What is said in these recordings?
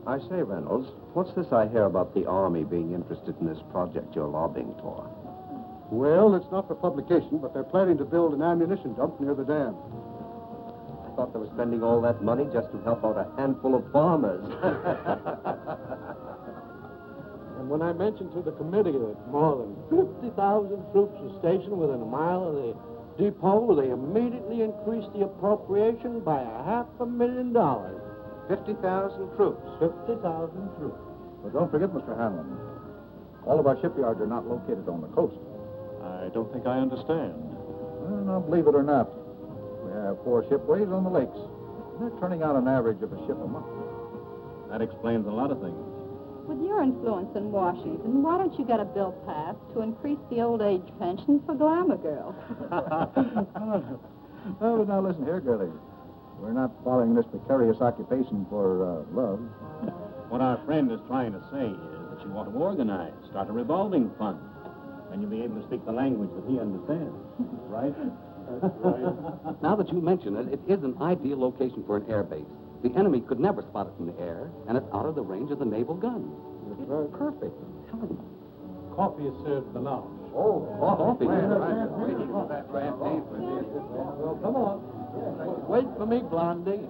I say, Reynolds, what's this I hear about the Army being interested in this project you're lobbying for? Well, it's not for publication, but they're planning to build an ammunition dump near the dam. I thought they were spending all that money just to help out a handful of farmers. And when I mentioned to the committee that more than 50,000 troops were stationed within a mile of the depot, they immediately increased the appropriation by $500,000. 50,000 troops. 50,000 troops. But don't forget, Mr. Hanlon, all of our shipyards are not located on the coast. I don't think I understand. Well, now, believe it or not, we have 4 shipways on the lakes. They're turning out an average of a ship a month. That explains a lot of things. With your influence in Washington, why don't you get a bill passed to increase the old age pension for glamour girls? Oh, now listen here, girlie. We're not following this precarious occupation for love. What our friend is trying to say is that you want to organize, start a revolving fund. And you'll be able to speak the language that he understands. Right? That's right. Now that you mention it, it is an ideal location for an air base. The enemy could never spot it from the air, and it's out of the range of the naval guns. That's right. Perfect. Tell him. Coffee is served for now. Oh, coffee. Well, come on. Wait for me, Blondie.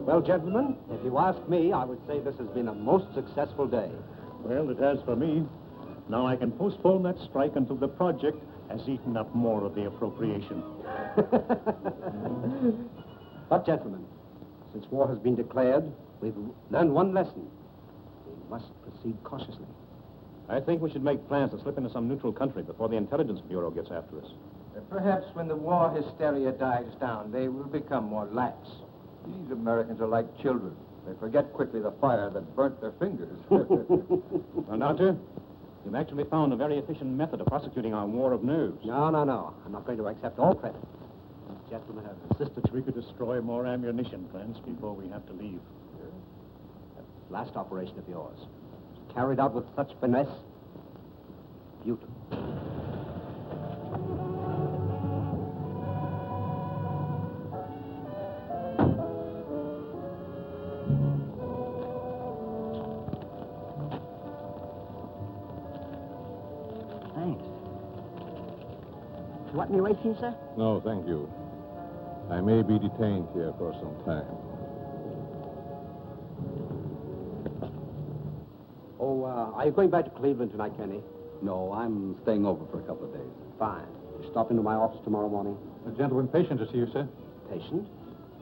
Well, gentlemen, if you ask me, I would say this has been a most successful day. Well, it has for me. Now I can postpone that strike until the project has eaten up more of the appropriation. But, gentlemen, since war has been declared, we've learned one lesson. We must proceed cautiously. I think we should make plans to slip into some neutral country before the Intelligence Bureau gets after us. Perhaps when the war hysteria dies down, they will become more lax. These Americans are like children. They forget quickly the fire that burnt their fingers. Well, Doctor, you've actually found a very efficient method of prosecuting our war of nerves. No. I'm not going to accept all credit. These gentlemen have insisted We could destroy more ammunition plants before we have to leave. that last operation of yours, carried out with such finesse. Beautiful. Thanks. You want any rations, sir? No, thank you. I may be detained here for some time. Oh, are you going back to Cleveland tonight, Kenny? No, I'm staying over for a couple of days. Fine. You stop into my office tomorrow morning? A gentleman patient to see you, sir. patient.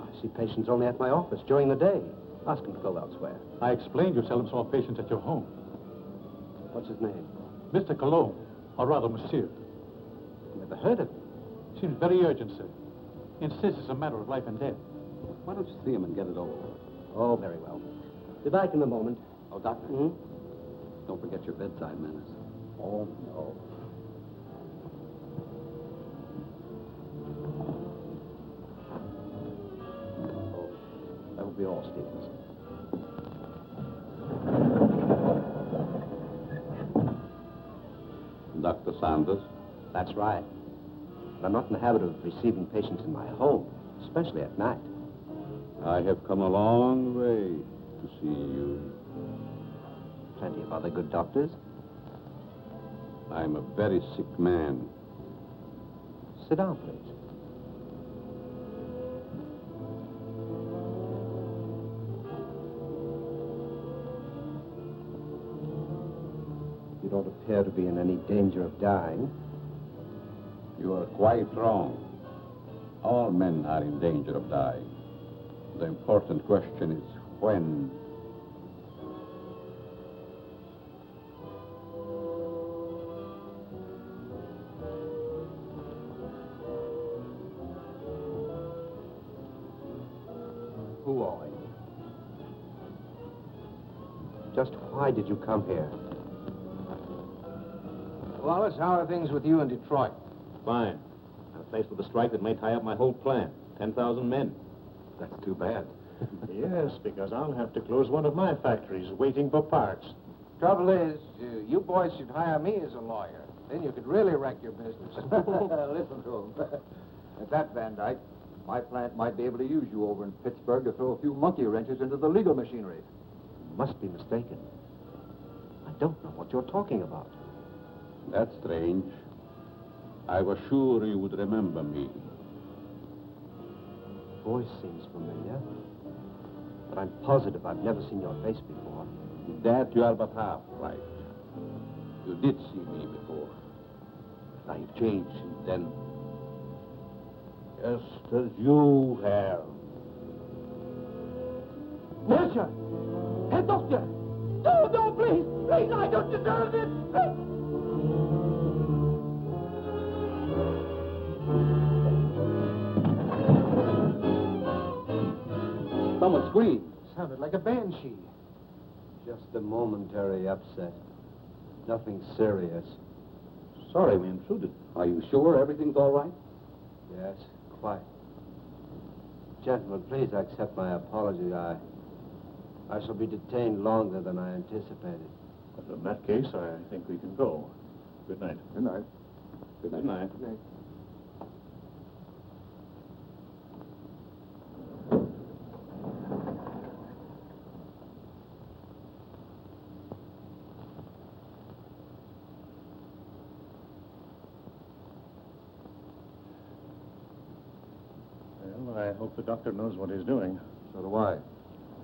I see patients only at my office during the day. Ask him to go elsewhere. I explained you seldom saw patients at your home. What's his name? Mr. Cologne, or rather, Monsieur. Never heard of him. Seems very urgent, sir. Insists it's a matter of life and death. Why don't you see him and get it over with? Oh, very well. Be back in a moment. Oh, Doctor. Hmm? Don't forget your bedside manners. Oh, no. Oh, that will be all, Stevens. Dr. Sanders? That's right. But I'm not in the habit of receiving patients in my home, especially at night. I have come a long way to see you. Plenty of other good doctors. I'm a very sick man. Sit down, please. You don't appear to be in any danger of dying. You are quite wrong. All men are in danger of dying. The important question is when. Who are you? Just why did you come here? Wallace, how are things with you in Detroit? Fine. I'm faced with a strike that may tie up my whole plan. 10,000 men. That's too bad. Yes, because I'll have to close one of my factories waiting for parts. Trouble is, you boys should hire me as a lawyer. Then you could really wreck your business. Listen to him. At that, Van Dyke, my plant might be able to use you over in Pittsburgh to throw a few monkey wrenches into the legal machinery. You must be mistaken. I don't know what you're talking about. That's strange. I was sure you would remember me. Voice seems familiar, but I'm positive I've never seen your face before. That you are but half right. You did see me before. But I've changed since then. Just as you have. Melcher! Herr Doctor! No, no, please! Please, I don't deserve this! Someone screamed. Sounded like a banshee. Just a momentary upset. Nothing serious. Sorry we intruded. Are you sure everything's all right? Yes, quite. Gentlemen, please accept my apology. I shall be detained longer than I anticipated. But in that case, I think we can go. Good night. Good night. Good night. Good night. Well, I hope the doctor knows what he's doing. So do I.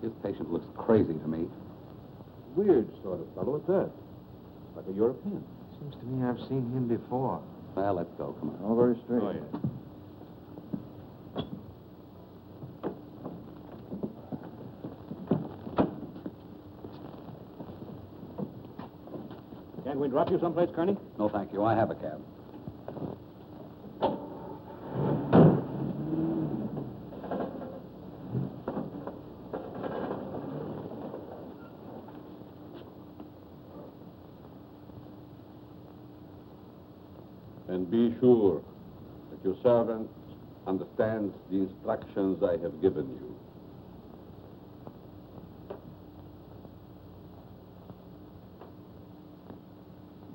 His patient looks crazy to me. Weird sort of fellow at that. Like a European. Seems to me I've seen him before. Well, let's go. Come on. All very strange. Oh, yeah. Can't we drop you someplace, Kearney? No, thank you. I have a cab. And be sure that your servant understands the instructions I have given you.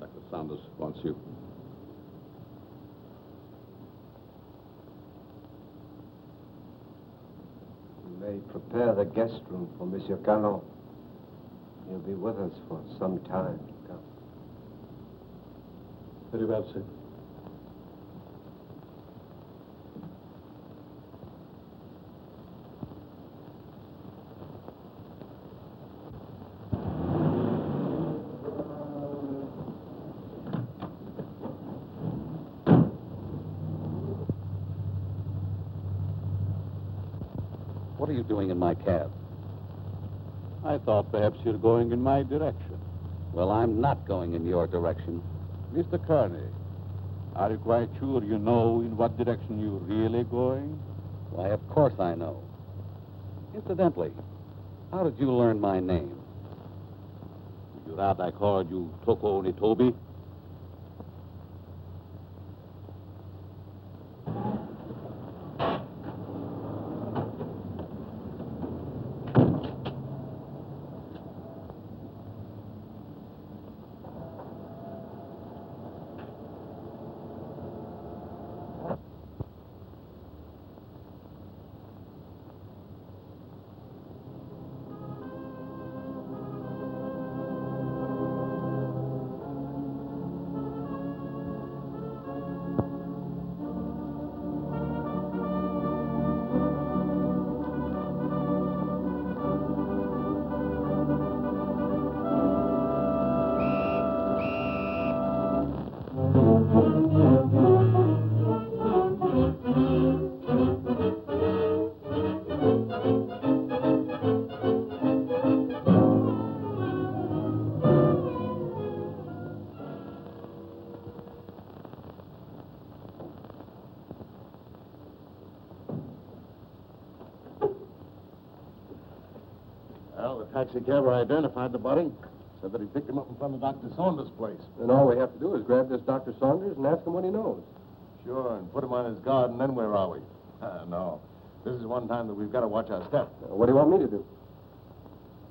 Dr. Sanders wants you. You may prepare the guest room for Monsieur Callon. He'll be with us for some time to come. Very well, sir. What are you doing in my cab? I thought perhaps you're going in my direction. Well, I'm not going in your direction. Mr. Kearney, are you quite sure you know in what direction you're really going? Why, of course I know. Incidentally, how did you learn my name? You rather I called you Toko Nitobi? Well, the taxicabber identified the body. Said that he picked him up in front of Dr. Saunders' place. Then all we have to do is grab this Dr. Saunders and ask him what he knows. Sure, and put him on his guard, and then where are we? No. This is one time that we've got to watch our step. What do you want me to do?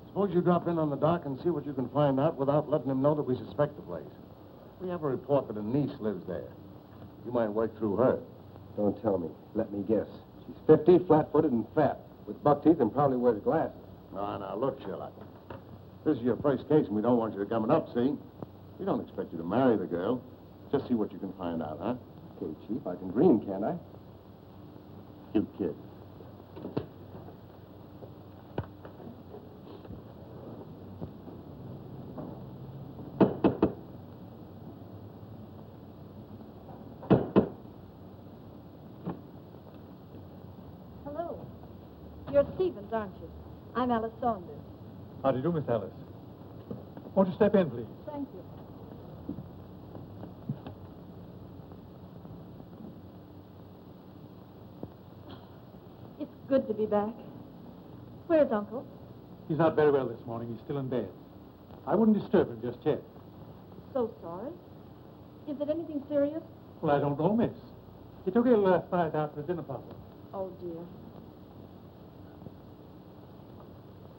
Suppose you drop in on the dock and see what you can find out without letting him know that we suspect the place. We have a report that a niece lives there. You might work through her. Don't tell me. Let me guess. She's 50, flat-footed, and fat, with buck teeth and probably wears glasses. Now, look, Sherlock. This is your first case, and we don't want you to come it up, see? We don't expect you to marry the girl. Just see what you can find out, huh? Okay, Chief, I can dream, can't I? You kid. Hello. You're Stevens, aren't you? I'm Alice Saunders. How do you do, Miss Alice? Won't you step in, please? Thank you. It's good to be back. Where's Uncle? He's not very well this morning. He's still in bed. I wouldn't disturb him just yet. So sorry. Is it anything serious? Well, I don't know, miss. He took ill last night after a dinner party. Oh, dear.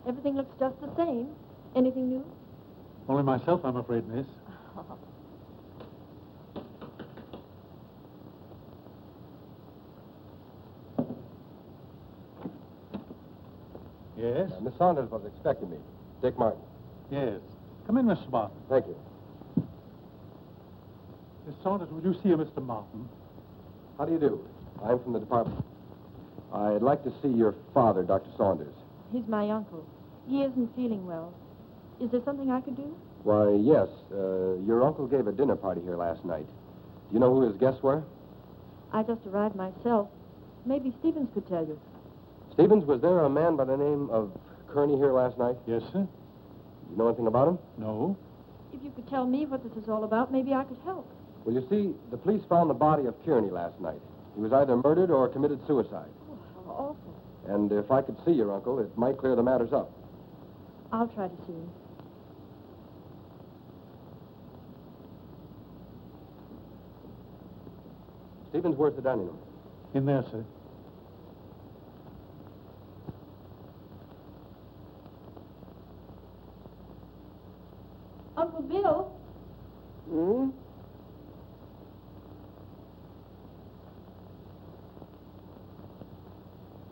Everything looks just the same. Anything new? Only myself, I'm afraid, miss. Yes? Miss Saunders was expecting me. Dick Martin. Yes. Come in, Mr. Martin. Thank you. Miss Saunders, would you see a Mr. Martin? How do you do? I'm from the department. I'd like to see your father, Dr. Saunders. He's my uncle. He isn't feeling well. Is there something I could do? Why, yes. Your uncle gave a dinner party here last night. Do you know who his guests were? I just arrived myself. Maybe Stevens could tell you. Stevens, was there a man by the name of Kearney here last night? Yes, sir. You know anything about him? No. If you could tell me what this is all about, maybe I could help. Well, you see, the police found the body of Kearney last night. He was either murdered or committed suicide. Oh, how awful. And if I could see your uncle, it might clear the matters up. I'll try to see him. Stevens, where's the dining room? In there, sir. Uncle Bill? Hmm?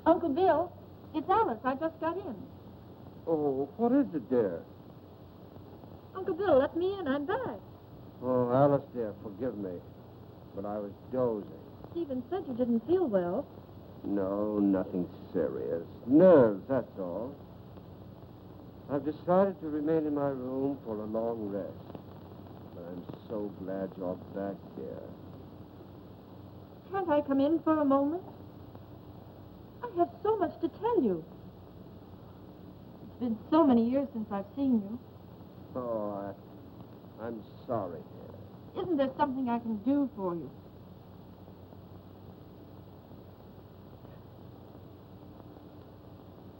Uncle Bill, it's Alice. I just got in. Oh, what is it, dear? Uncle Bill, let me in. I'm back. Oh, Alice, dear, forgive me. But I was dozing. Stephen said you didn't feel well. No, nothing serious. Nerves, that's all. I've decided to remain in my room for a long rest. But I'm so glad you're back, dear. Can't I come in for a moment? I have so much to tell you. It's been so many years since I've seen you. Oh, I'm sorry. Isn't there something I can do for you?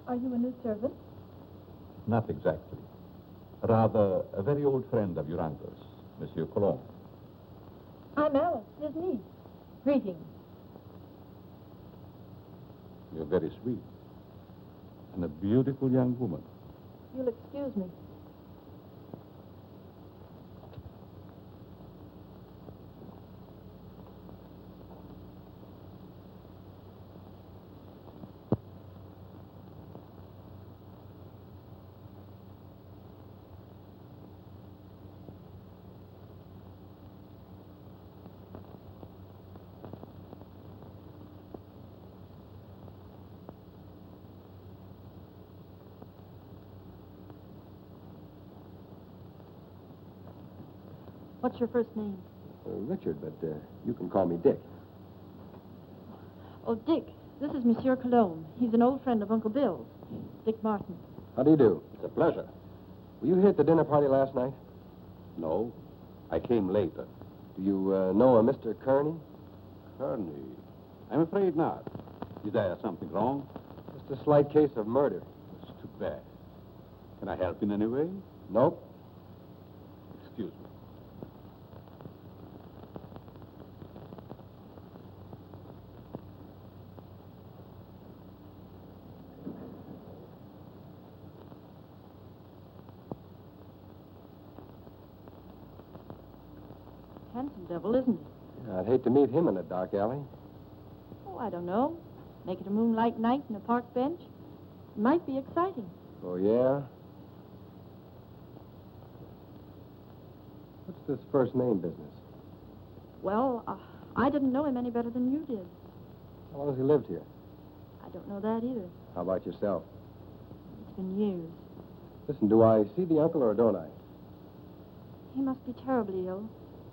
Are you a new servant? Not exactly. Rather, a very old friend of your uncle's, Monsieur Colomb. I'm Alice, his niece. Greetings. You're very sweet. And a beautiful young woman. You'll excuse me. What's your first name? Richard, but you can call me Dick. Oh, Dick. This is Monsieur Cologne. He's an old friend of Uncle Bill's. Dick Martin. How do you do? It's a pleasure. Were you here at the dinner party last night? No, I came later. Do you know a Mr. Kearney? Kearney? I'm afraid not. Is there something wrong? Just a slight case of murder. It's too bad. Can I help in any way? Nope. Excuse me. Handsome devil, isn't he? I'd hate to meet him in a dark alley. Oh, I don't know. Make it a moonlight night in a park bench. It might be exciting. Oh, yeah? What's this first name business? Well, I didn't know him any better than you did. How long has he lived here? I don't know that either. How about yourself? It's been years. Listen, do I see the uncle or don't I? He must be terribly ill.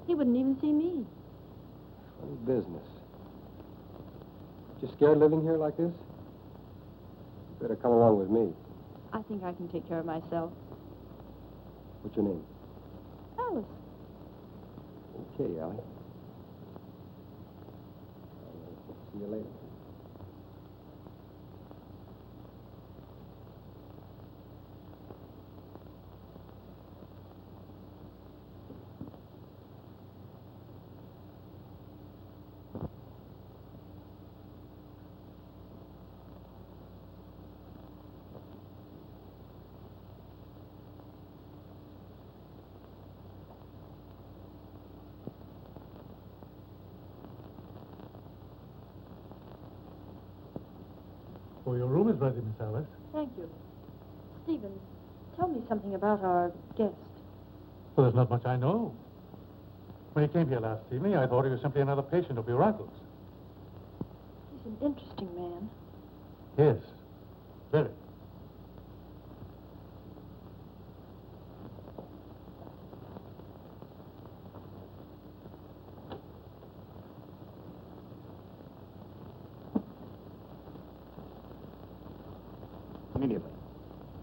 He wouldn't even see me. Funny business. You scared living here like this? You better come along with me. I think I can take care of myself. What's your name? Alice. Okay, Allie. See you later. Oh, your room is ready, Miss Alice. Thank you. Stephen, tell me something about our guest. Well, there's not much I know. When he came here last evening, I thought he was simply another patient of your uncle's. He's an interesting man. Yes, very. Immediately.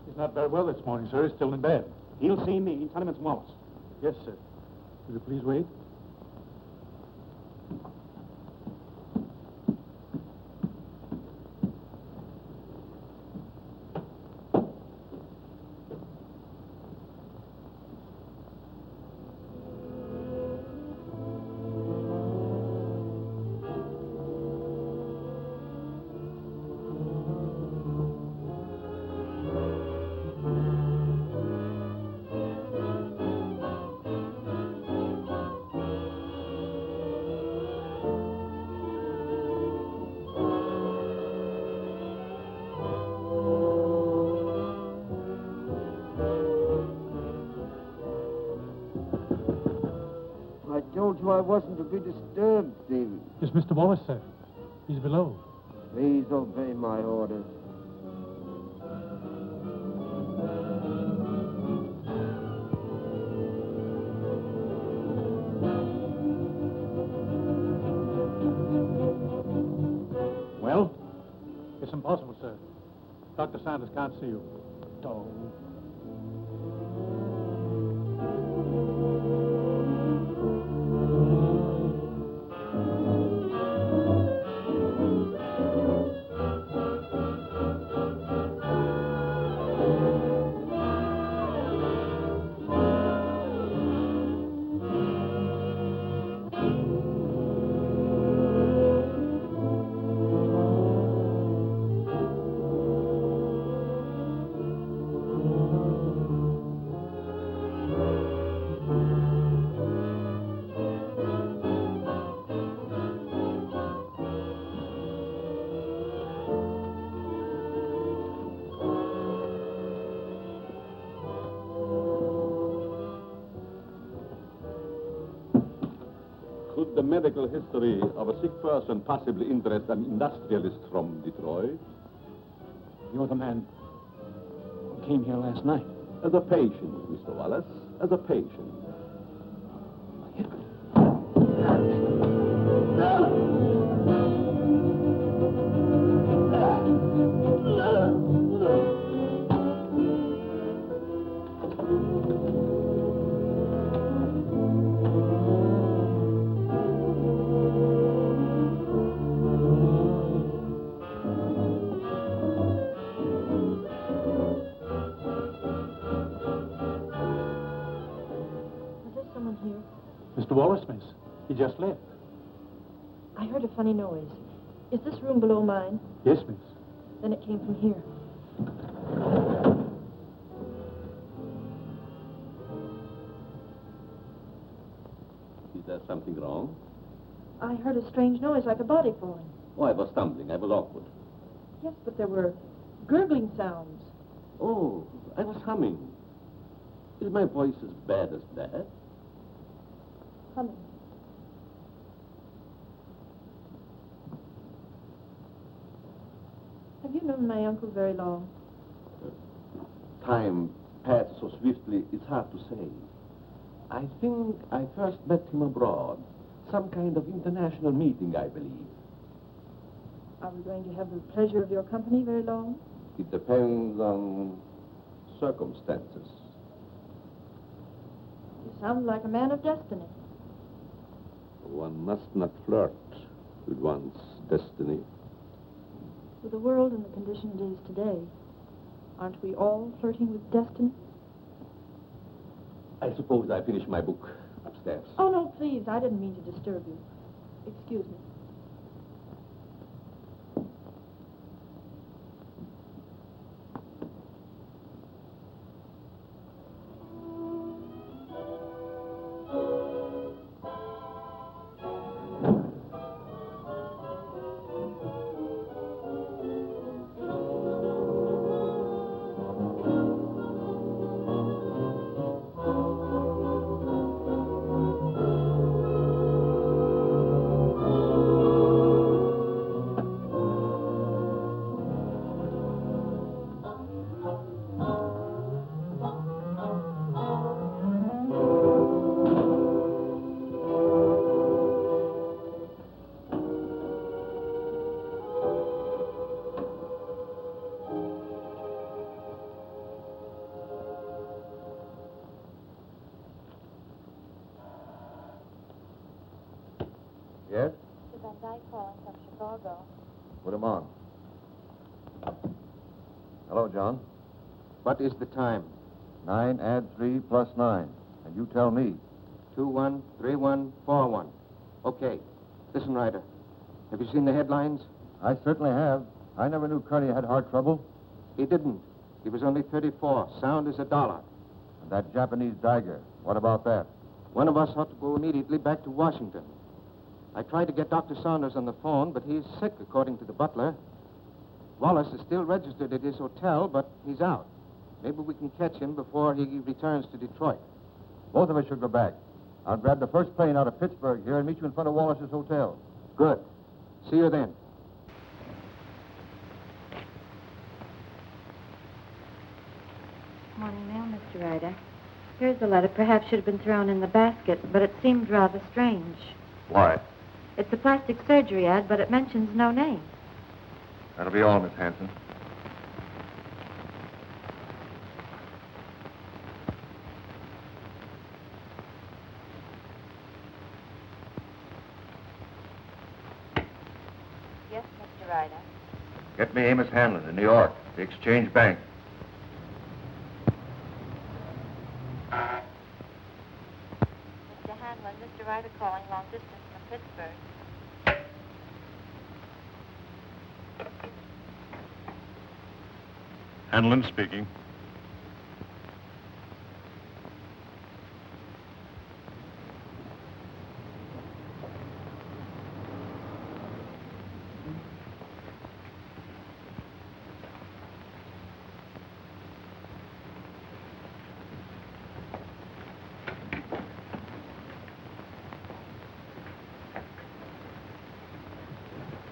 He's not very well this morning, sir. He's still in bed. He'll see me. Tell him it's Wallace. Yes, sir. Will you please wait? I told you I wasn't to be disturbed, Stephen. Is Mr. Wallace, sir? He's below. Please obey my orders. Well? There's some impossible, sir. Dr. Sanders can't see you. Don't. Could the medical history of a sick person possibly interest an industrialist from Detroit? You're the man who came here last night. As a patient, Mr. Wallace, as a patient. Mr. Wallace, miss. He just left. I heard a funny noise. Is this room below mine? Yes, miss. Then it came from here. Is there something wrong? I heard a strange noise like a body falling. Oh, I was stumbling. I was awkward. Yes, but there were gurgling sounds. Oh, I was humming. Is my voice as bad as that? Humming. Have you known my uncle very long? Time passed so swiftly, it's hard to say. I think I first met him abroad. Some kind of international meeting, I believe. Are we going to have the pleasure of your company very long? It depends on circumstances. You sound like a man of destiny. One must not flirt with one's destiny. With the world in the condition it is today, aren't we all flirting with destiny? I suppose I finished my book upstairs. Oh, no, please. I didn't mean to disturb you. Excuse me. Yes? Mr. Van Dyke calling from Chicago. Put him on. Hello, John. What is the time? 9 add 3 plus 9. And you tell me. 213141. Okay. Listen, Ryder. Have you seen the headlines? I certainly have. I never knew Curly had heart trouble. He didn't. He was only 34. Sound as $1. And that Japanese dagger. What about that? One of us ought to go immediately back to Washington. I tried to get Dr. Saunders on the phone, but he's sick, according to the butler. Wallace is still registered at his hotel, but he's out. Maybe we can catch him before he returns to Detroit. Both of us should go back. I'll grab the first plane out of Pittsburgh here and meet you in front of Wallace's hotel. Good. See you then. Morning mail, Mr. Ryder. Here's the letter. Perhaps should have been thrown in the basket, but it seemed rather strange. Why? It's a plastic surgery ad, but it mentions no name. That'll be all, Miss Hanson. Yes, Mr. Ryder. Get me Amos Hanlon in New York, the Exchange Bank. Mr. Hanlon, Mr. Ryder calling long distance from Pittsburgh. Hanlon speaking.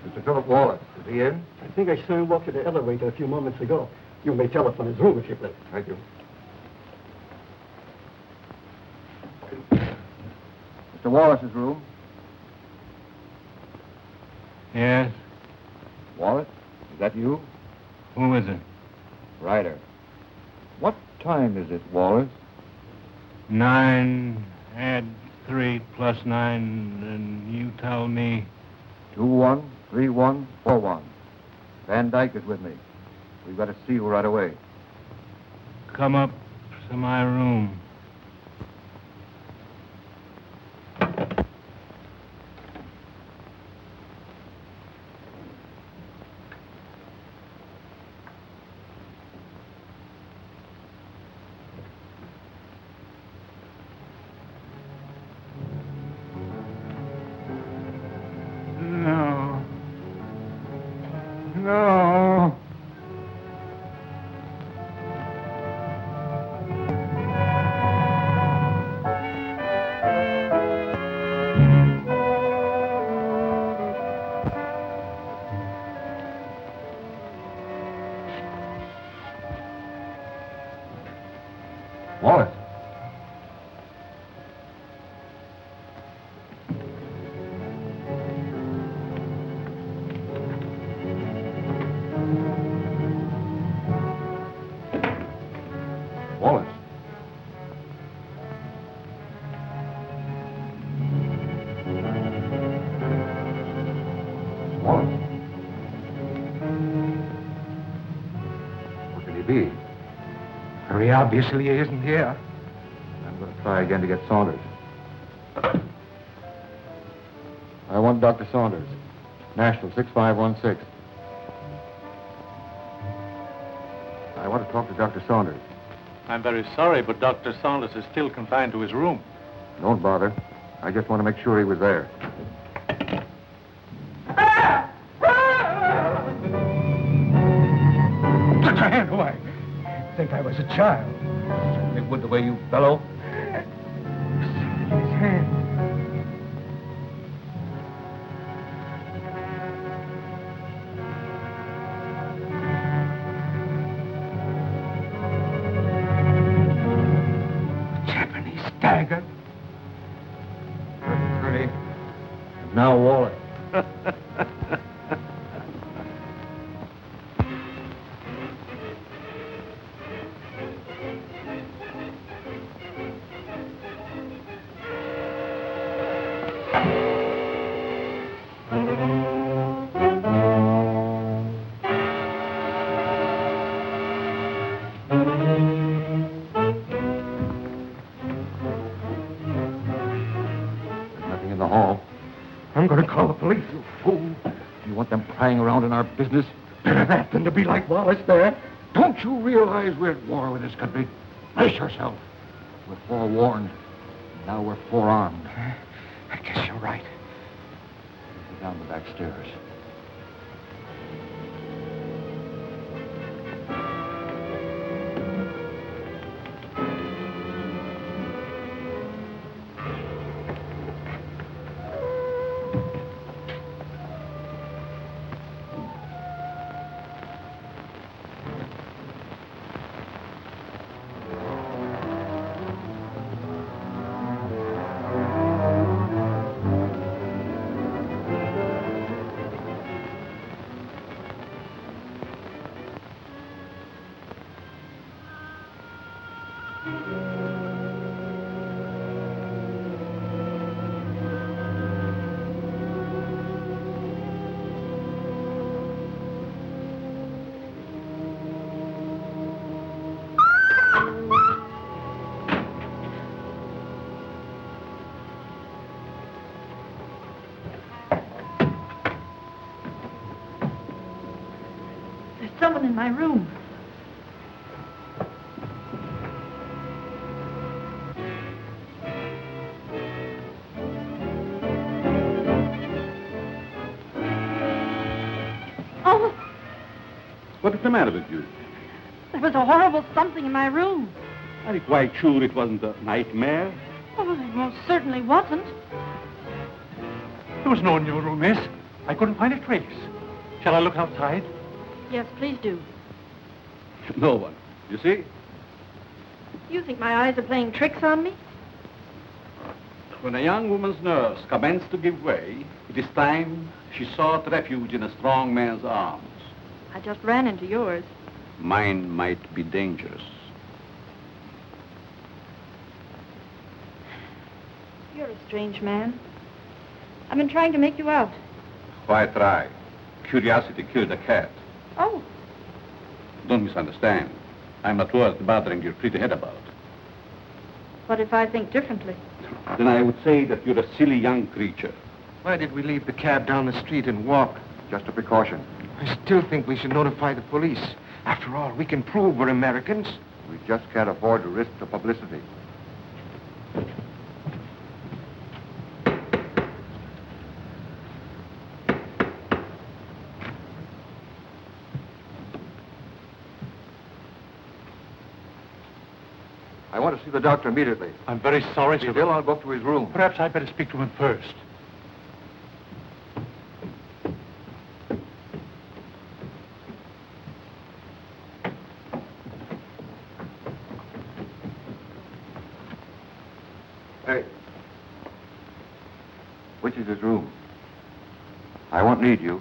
Mr. Philip Wallace, is he in? I think I saw him walk to the elevator a few moments ago. You may telephone his room if you please. Thank you. Mr. Wallace's room. Yes? Wallace, is that you? Who is it? Ryder. What time is it, Wallace? 9, add 3 plus 9, and you tell me... 213141. Van Dyke is with me. We've got to see you right away. Come up to my room. No. No. Wallace. Wallace. Wallace. Where could he be? Very obviously he isn't here. I'm going to try again to get Saunders. I want Dr. Saunders. National 6516. I want to talk to Dr. Saunders. I'm very sorry, but Dr. Saunders is still confined to his room. Don't bother. I just want to make sure he was there. Put your hand away. I think I was a child. It would the way you bellow. His hand. Japanese dagger. 33. Now Wallace. I'm going to call the police. You fool. You want them prying around in our business? Better that than to be like Wallace there. Don't you realize we're at war with this country? Brace yourself. We're forewarned. Now we're forearmed. I guess you're right. Go down the back stairs. Someone in my room. Oh, What is the matter with you? there was a horrible something in my room. Are you quite sure it wasn't a nightmare? Oh, it most certainly wasn't. There was no one in your room, miss. I couldn't find a trace. Shall I look outside? Yes, please do. No one. You see? You think my eyes are playing tricks on me? When a young woman's nerves commence to give way, it is time she sought refuge in a strong man's arms. I just ran into yours. Mine might be dangerous. You're a strange man. I've been trying to make you out. Why try? Curiosity killed a cat. Oh, Don't misunderstand. I'm not worth bothering your pretty head about. what if I think differently? Then I would say that you're a silly young creature. Why did we leave the cab down the street and walk? Just a precaution. I still think we should notify the police. After all, we can prove we're Americans. We just can't afford to risk the publicity. I want to see the doctor immediately. I'm very sorry, If sir. he's ill, I'll go up to his room. Perhaps I'd better speak to him first. Hey. Which is his room? I won't need you.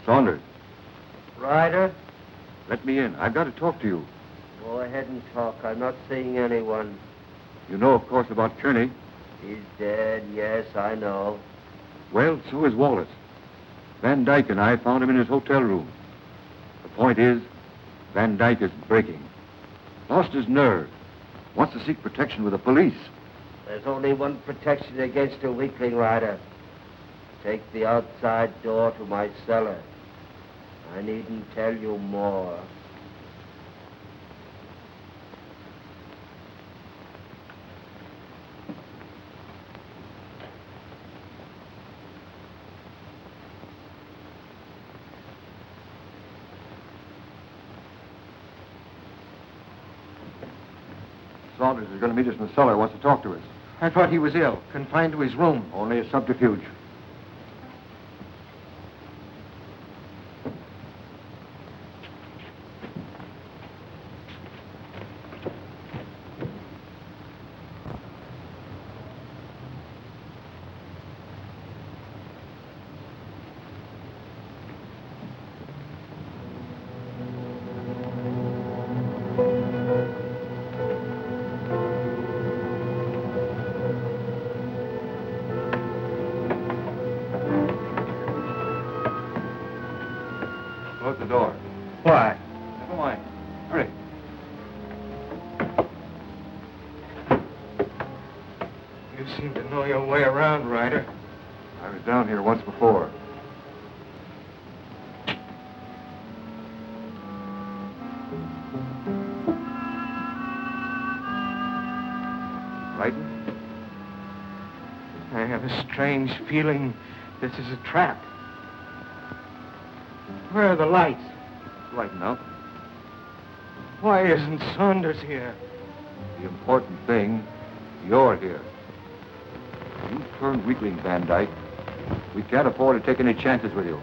Saunders, Ryder, let me in. I've got to talk to you. go ahead and talk. I'm not seeing anyone. You know, of course, about Kearney. He's dead, yes, I know. Well, so is Wallace. Van Dyke and I found him in his hotel room. The point is, Van Dyke is breaking. Lost his nerve. Wants to seek protection with the police. There's only one protection against a weakling, Ryder. Take the outside door to my cellar. I needn't tell you more. Saunders is going to meet us in the cellar. Wants to talk to us. I thought he was ill, confined to his room. Only a subterfuge. Close the door. Why? Never mind. Hurry. You seem to know your way around, Ryder. I was down here once before. Frightened? I have a strange feeling this is a trap. Where are the lights? Right now. Why isn't Saunders here? The important thing, you're here. You turned weakling, Van Dyke. We can't afford to take any chances with you.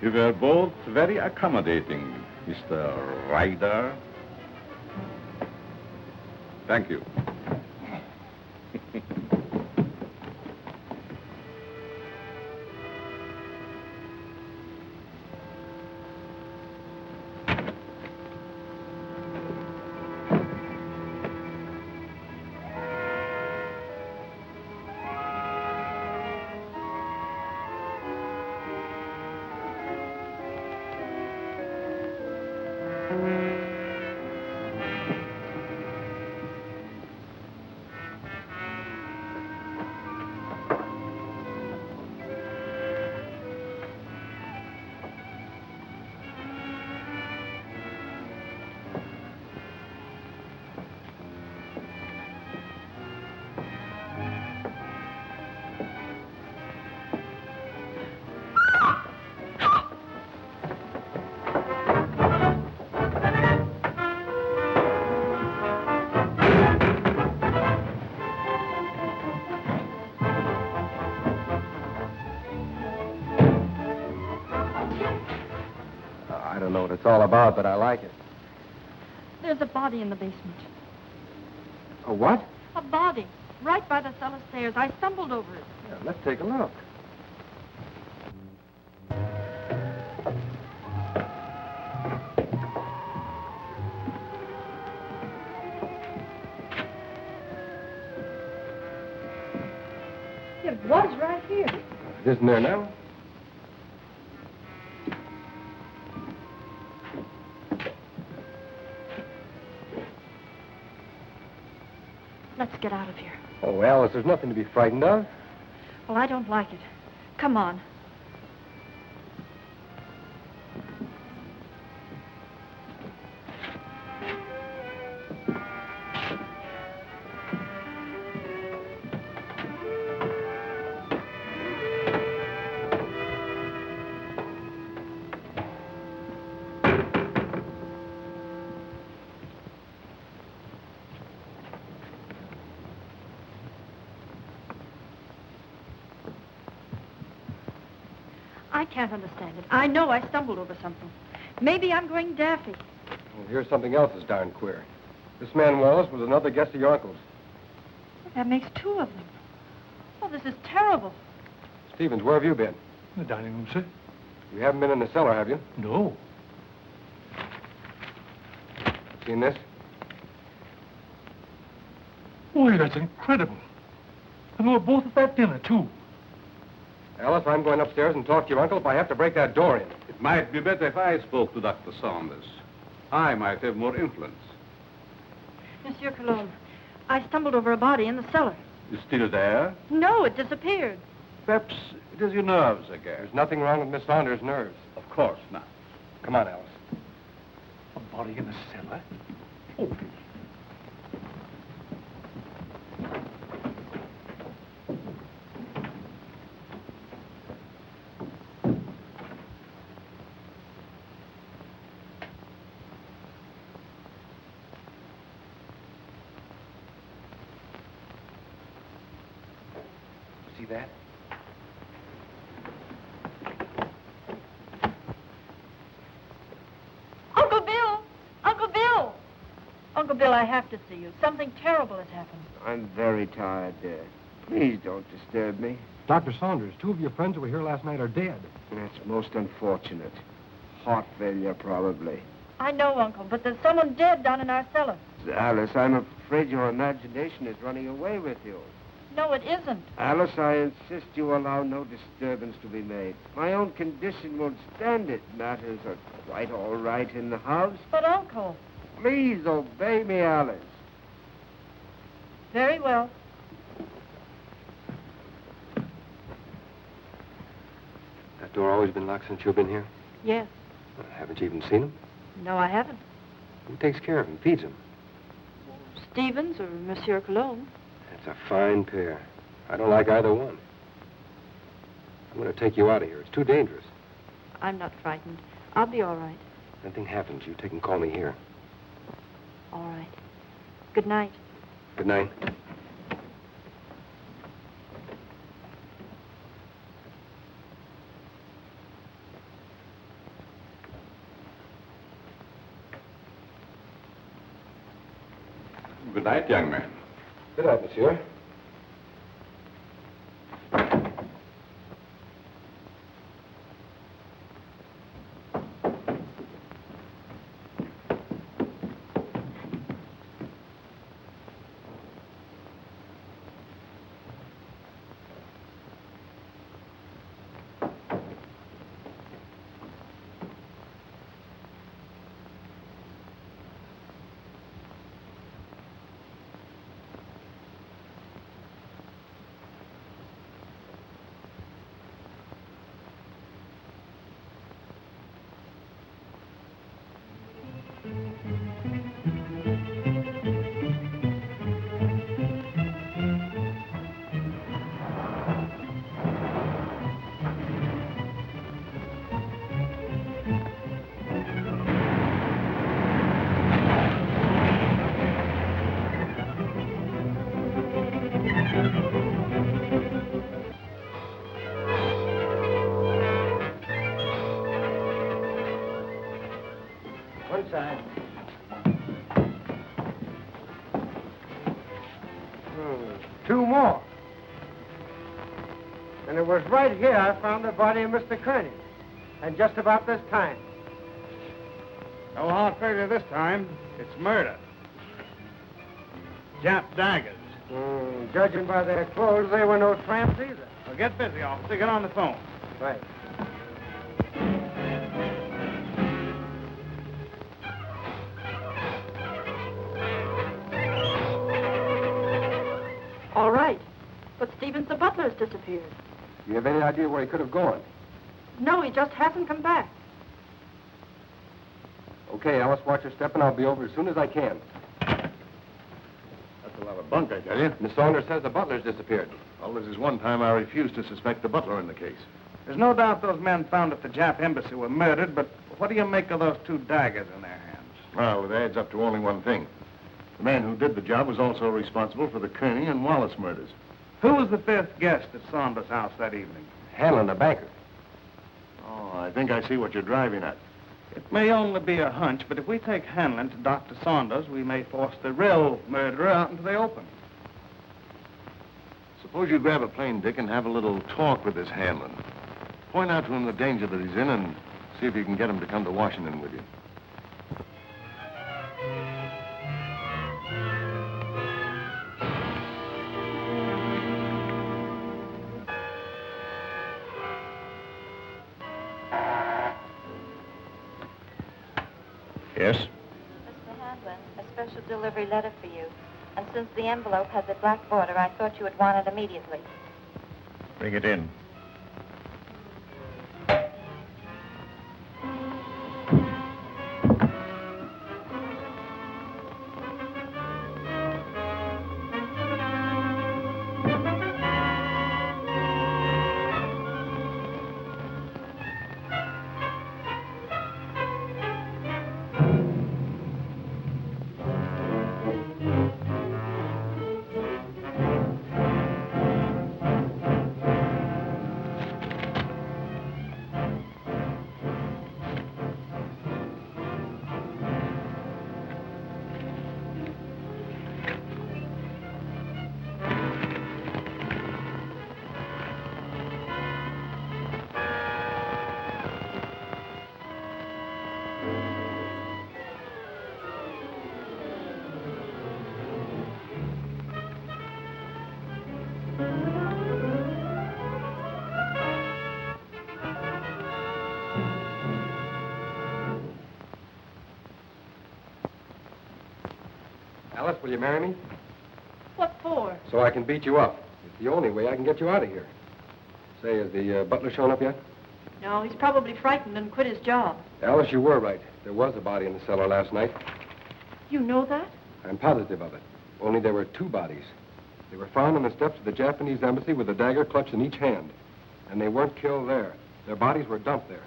You were both very accommodating, Mr. Ryder. Thank you. I don't know what it's all about, but I like it. There's a body in the basement. A what? A body. Right by the cellar stairs. I stumbled over it. Yeah, let's take a look. It was right here. It isn't there now? Let's get out of here. Oh, Alice, there's nothing to be frightened of. Well, I don't like it. Come on. I can't understand it. I know I stumbled over something. Maybe I'm going daffy. Well, here's something else that's darn queer. This man Wallace was another guest of your uncle's. That makes two of them. Oh, this is terrible. Stevens, where have you been? In the dining room, sir. You haven't been in the cellar, have you? No. Seen this? Boy, that's incredible. And they were both at that dinner, too. Alice, I'm going upstairs and talk to your uncle if I have to break that door in. It might be better if I spoke to Dr. Saunders. I might have more influence. Monsieur Cologne, I stumbled over a body in the cellar. It's still there? No, it disappeared. Perhaps it is your nerves again. There's nothing wrong with Miss Saunders' nerves. Of course not. Come on, Alice. A body in the cellar? Oh. See that? Uncle Bill! Uncle Bill! Uncle Bill, I have to see you. Something terrible has happened. I'm very tired, dear. Please don't disturb me. Dr. Saunders, two of your friends who were here last night are dead. That's most unfortunate. Heart failure, probably. I know, Uncle, but there's someone dead down in our cellar. Alice, I'm afraid your imagination is running away with you. No, it isn't. Alice, I insist you allow no disturbance to be made. My own condition won't stand it. Matters are quite all right in the house. But, Uncle... Please obey me, Alice. Very well. That door always been locked since you've been here? Yes. Haven't you even seen him? No, I haven't. Who takes care of him, feeds him? Stevens or Monsieur Cologne. That's a fine pair. I don't like either one. I'm going to take you out of here. It's too dangerous. I'm not frightened. I'll be all right. If anything happens, you take and call me here. All right. Good night. Good night. night, young man. Good night, monsieur. Side. Two more. And it was right here I found the body of Mr. Kearney. And just about this time. No hard failure this time. It's murder. Jap daggers. Judging by their clothes, they were no tramps either. Well, get busy, officer. Get on the phone. Right. All right. But Stevens, the butler, has disappeared. Do you have any idea where he could have gone? No, he just hasn't come back. Okay, Alice, watch your step, and I'll be over as soon as I can. That's a lot of bunk, I tell you. Miss Saunders says the butler's disappeared. Well, this is one time I refused to suspect the butler in the case. There's no doubt those men found at the Jap embassy were murdered, but what do you make of those two daggers in their hands? Well, it adds up to only one thing. The man who did the job was also responsible for the Kearney and Wallace murders. Who was the fifth guest at Saunders' house that evening? Hanlon, the banker. Oh, I think I see what you're driving at. It may only be a hunch, but if we take Hanlon to Dr. Saunders, we may force the real murderer out into the open. Suppose you grab a plane, Dick, and have a little talk with this Hanlon. Point out to him the danger that he's in and see if you can get him to come to Washington with you. Yes? Mr. Hanlon, a special delivery letter for you. And since the envelope has a black border, I thought you would want it immediately. Bring it in. Alice, will you marry me? What for? So I can beat you up. It's the only way I can get you out of here. Say, has the butler shown up yet? No, he's probably frightened and quit his job. Alice, you were right. There was a body in the cellar last night. You know that? I'm positive of it. Only there were two bodies. They were found on the steps of the Japanese embassy with a dagger clutched in each hand. And they weren't killed there. Their bodies were dumped there.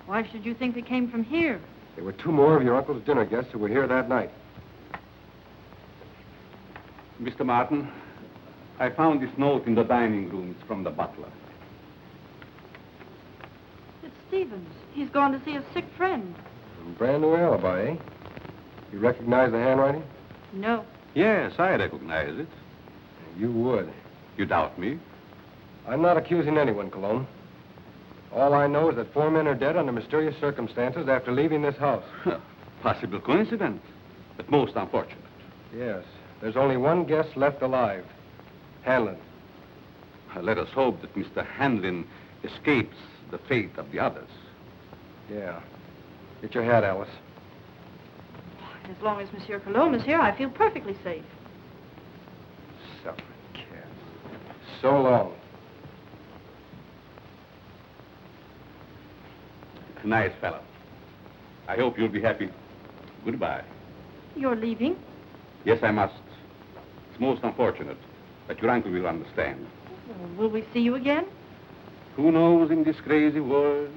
Why should you think they came from here? There were two more of your uncle's dinner guests who were here that night. Mr. Martin, I found this note in the dining room. It's from the butler. It's Stevens. He's gone to see a sick friend. Brand new alibi, eh? You recognize the handwriting? No. Yes, I recognize it. You would. You doubt me? I'm not accusing anyone, Cologne. All I know is that 4 men are dead under mysterious circumstances after leaving this house. Possible coincidence, but most unfortunate. Yes. There's only one guest left alive. Hanlon. Let us hope that Mr. Hanlon escapes the fate of the others. Yeah. Get your hat, Alice. As long as Monsieur Cologne is here, I feel perfectly safe. Suffering cat. So long. Nice fellow. I hope you'll be happy. Goodbye. You're leaving? Yes, I must. It's most unfortunate, but your uncle will understand. Will we see you again? Who knows in this crazy world?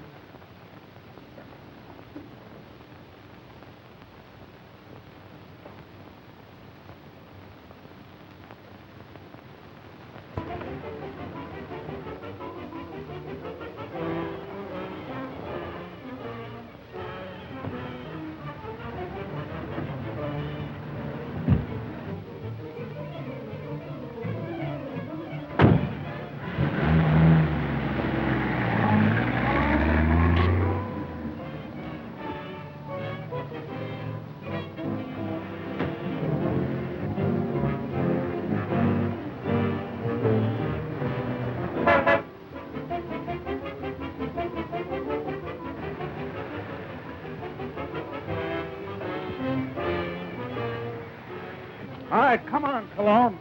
All right, come on, Cologne.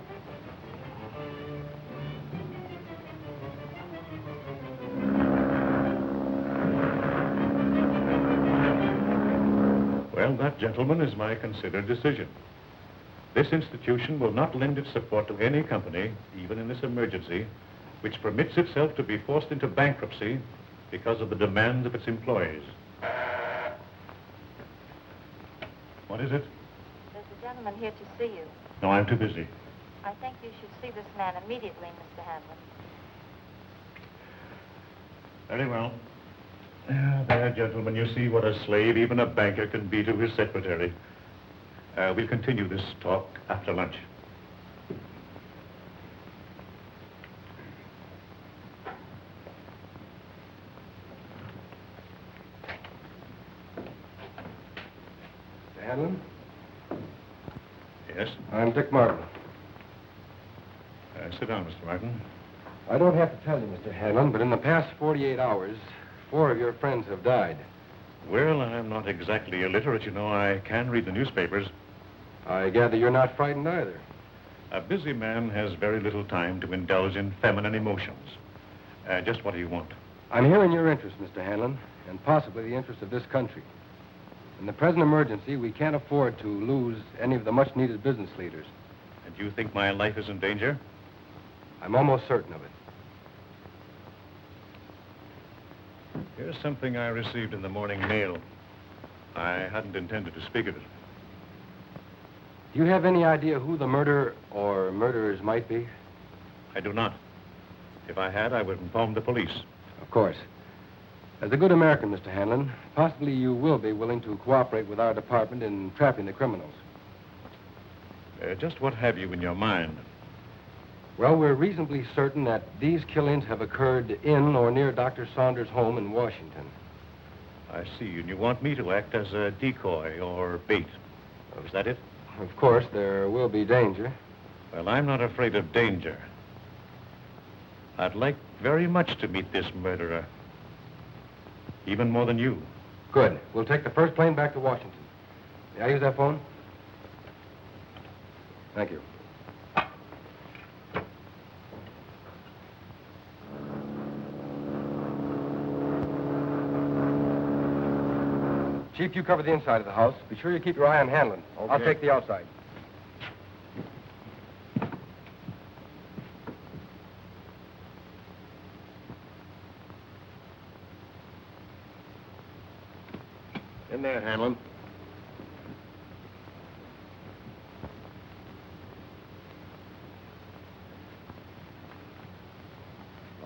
Well, that, gentlemen, is my considered decision. This institution will not lend its support to any company, even in this emergency, which permits itself to be forced into bankruptcy because of the demands of its employees. What is it? There's a gentleman here to see you. No, I'm too busy. I think you should see this man immediately, Mr. Hanlon. Very well. There, gentlemen, you see what a slave even a banker can be to his secretary. We'll continue this talk after lunch. Mr. Hanlon? Yes? I'm Dick Martin. Sit down, Mr. Martin. I don't have to tell you, Mr. Hanlon, but in the past 48 hours, 4 of your friends have died. Well, I'm not exactly illiterate, you know. I can read the newspapers. I gather you're not frightened either. A busy man has very little time to indulge in feminine emotions. Just what do you want? I'm here in your interest, Mr. Hanlon, and possibly the interest of this country. In the present emergency, we can't afford to lose any of the much-needed business leaders. And you think my life is in danger? I'm almost certain of it. Here's something I received in the morning mail. I hadn't intended to speak of it. Do you have any idea who the murderer or murderers might be? I do not. If I had, I would inform the police. Of course. As a good American, Mr. Hanlon, possibly you will be willing to cooperate with our department in trapping the criminals. Just what have you in your mind? Well, we're reasonably certain that these killings have occurred in or near Dr. Saunders' home in Washington. I see, and you want me to act as a decoy or bait. Is that it? Of course, there will be danger. Well, I'm not afraid of danger. I'd like very much to meet this murderer. Even more than you. Good. We'll take the first plane back to Washington. May I use that phone? Thank you. Chief, you cover the inside of the house. Be sure you keep your eye on Hanlon. Okay. I'll take the outside. In there, Hanlon.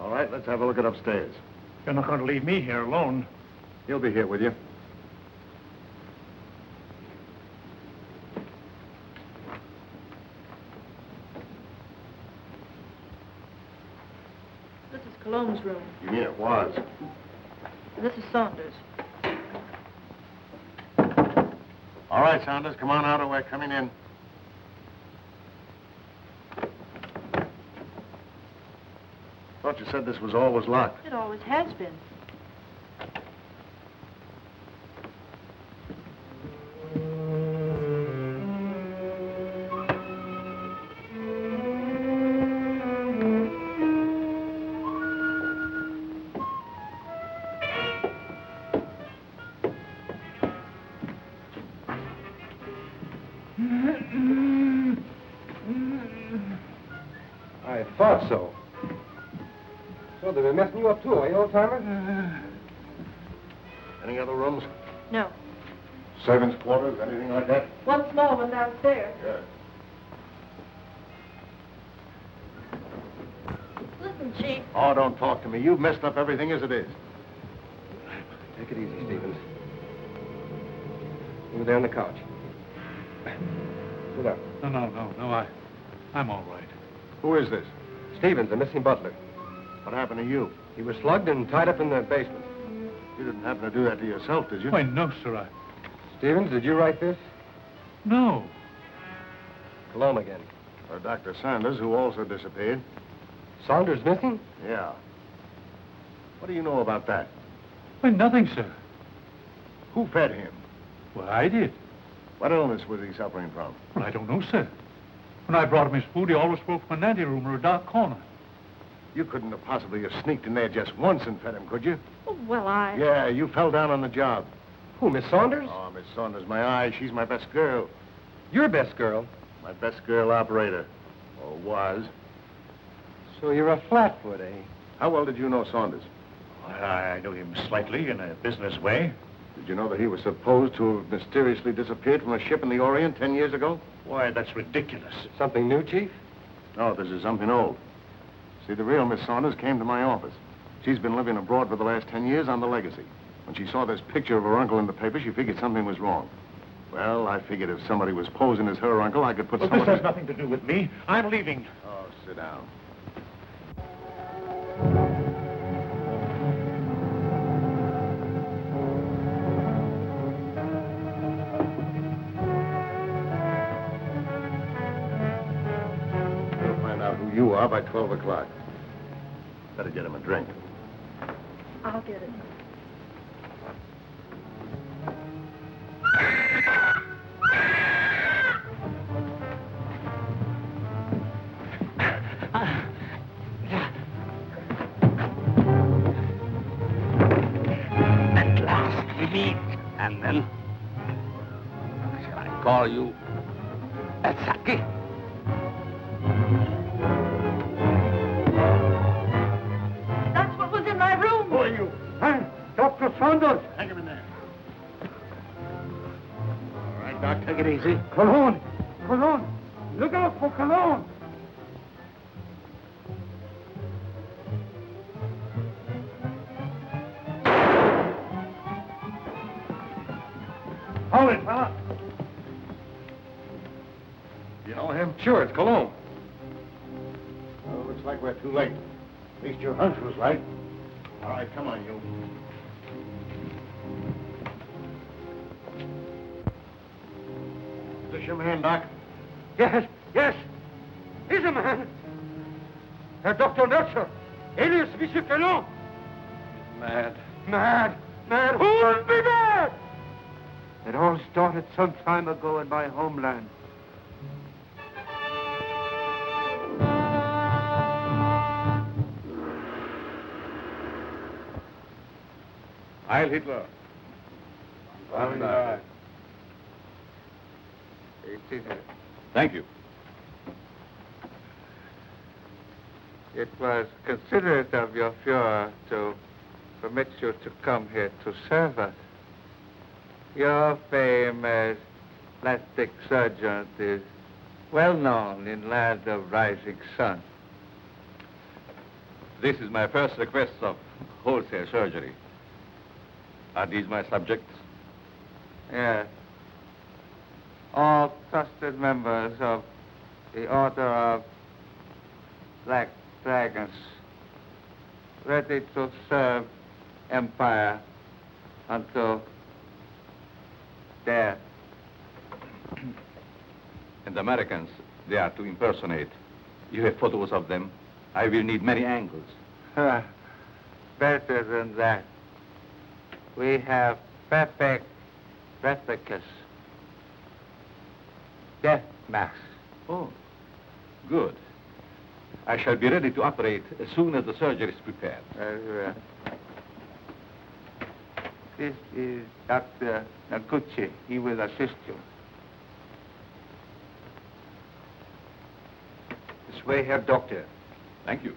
All right, let's have a look at upstairs. You're not going to leave me here alone. He'll be here with you. This is Cologne's room. You mean it was? This is Saunders. All right, Saunders, come on out or we're coming in. Thought you said this was always locked. It always has been. I thought so. So they've been messing you up too, eh, old-timer? Any other rooms? No. Servants' quarters, anything like that? One small one downstairs. Good. Listen, Chief. Oh, don't talk to me. You've messed up everything as it is. Take it easy, Stevens. Over there on the couch. Sit up. No, I'm all right. Who is this? Stevens, the missing butler. What happened to you? He was slugged and tied up in the basement. You didn't happen to do that to yourself, did you? Why, no, sir, Stevens, did you write this? No. Cologne again. Dr. Saunders, who also disappeared. Saunders missing? Yeah. What do you know about that? Why, nothing, sir. Who fed him? Well, I did. What illness was he suffering from? Well, I don't know, sir. When I brought him his food, he always spoke from an anteroom or a dark corner. You couldn't have possibly have sneaked in there just once and fed him, could you? Oh, well, I... Yeah, you fell down on the job. Who, Miss Saunders? Oh, Miss Saunders, my eye. She's my best girl. Your best girl? My best girl operator. Or was. So you're a flatfoot, eh? How well did you know Saunders? I knew him slightly in a business way. Did you know that he was supposed to have mysteriously disappeared from a ship in the Orient 10 years ago? Why, that's ridiculous. Something new, Chief? No, this is something old. See, the real Miss Saunders came to my office. She's been living abroad for the last 10 years on the legacy. When she saw this picture of her uncle in the paper, she figured something was wrong. Well, I figured if somebody was posing as her uncle, I could put someone... This has nothing to do with me. I'm leaving. Oh, sit down. We'll find out who you are by 12 o'clock. Better get him a drink. I'll get it. At last we meet. And then, shall I call you Saki? That's what was in my room. Who are you? Hey, Dr. Saunders. Hang him in there. All right, Doc, take it easy. Cologne. Cologne. Look out for Cologne. Hold it, fella. You know him? Sure, it's Cologne. Well, looks like we're too late. At least your hunch was right. All right, come on, you. Is this your man, Doc? Yes, yes. He's a man. Dr. Melcher, alias Monsieur Cologne. Mad. Mad. Mad. Who would be mad? It all started some time ago in my homeland. Heil Hitler. Thank you. It was considerate of your Fuhrer to permit you to come here to serve us. Your fame as plastic surgeon is well known in land of rising sun. This is my first request of wholesale surgery. Are these my subjects? Yes. All trusted members of the Order of Black Dragons. ready to serve empire until death. And the Americans, they are to impersonate. You have photos of them. I will need many angles. Better than that. We have perfect replicas. Death masks. Oh, good. I shall be ready to operate as soon as the surgery is prepared. This is Dr. Naguchi. He will assist you. This way, Herr Doctor. Thank you.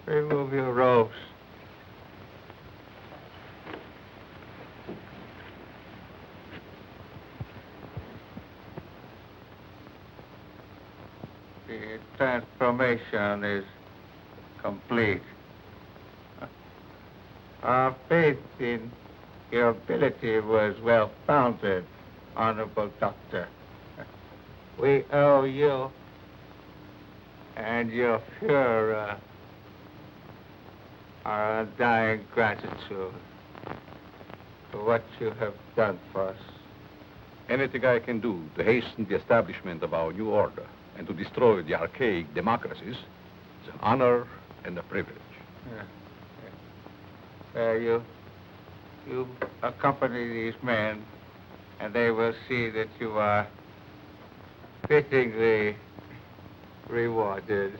Remove your robes. The transformation is complete. Our faith in your ability was well founded, Honorable Doctor. We owe you and your Fuhrer our undying gratitude for what you have done for us. Anything I can do to hasten the establishment of our new order and to destroy the archaic democracies is an honor and a privilege. You accompany these men, and they will see that you are fittingly rewarded.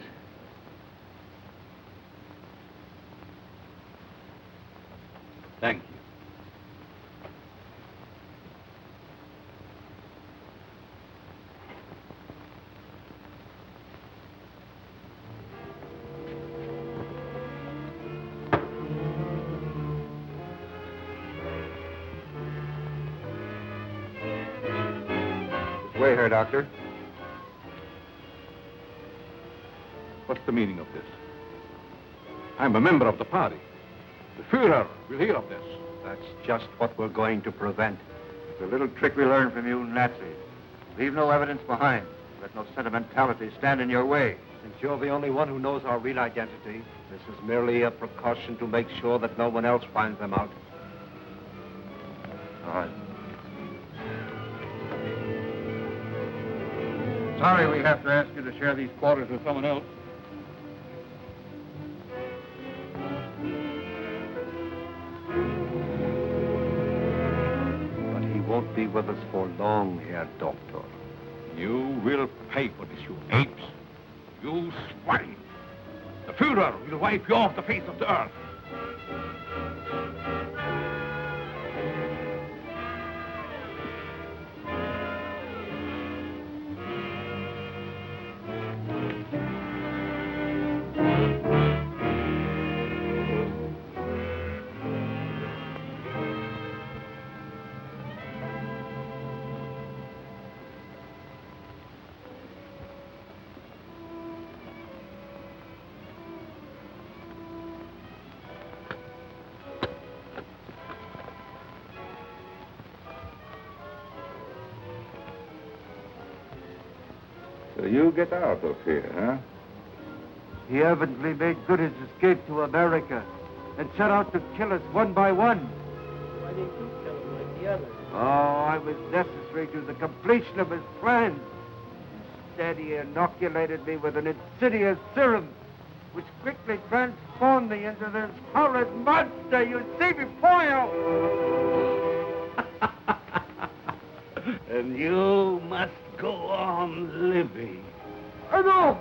Thank you. This way, Herr Doctor. What's the meaning of this? I'm a member of the party. The Fuhrer will hear of this. That's just what we're going to prevent. It's a little trick we learned from you Nazis. Leave no evidence behind. Let no sentimentality stand in your way. Since you're the only one who knows our real identity, this is merely a precaution to make sure that no one else finds them out. All right. Sorry we have to ask you to share these quarters with someone else. Won't be with us for long, Herr Doctor. You will pay for this, you apes. You swine. The Fuhrer will wipe you off the face of the earth. So you get out of here, huh? He evidently made good his escape to America and set out to kill us one by one. Why didn't you kill him like the others? Oh, I was necessary to the completion of his plan. Instead, he inoculated me with an insidious serum, which quickly transformed me into this horrid monster you see before you. And you must go on living. No!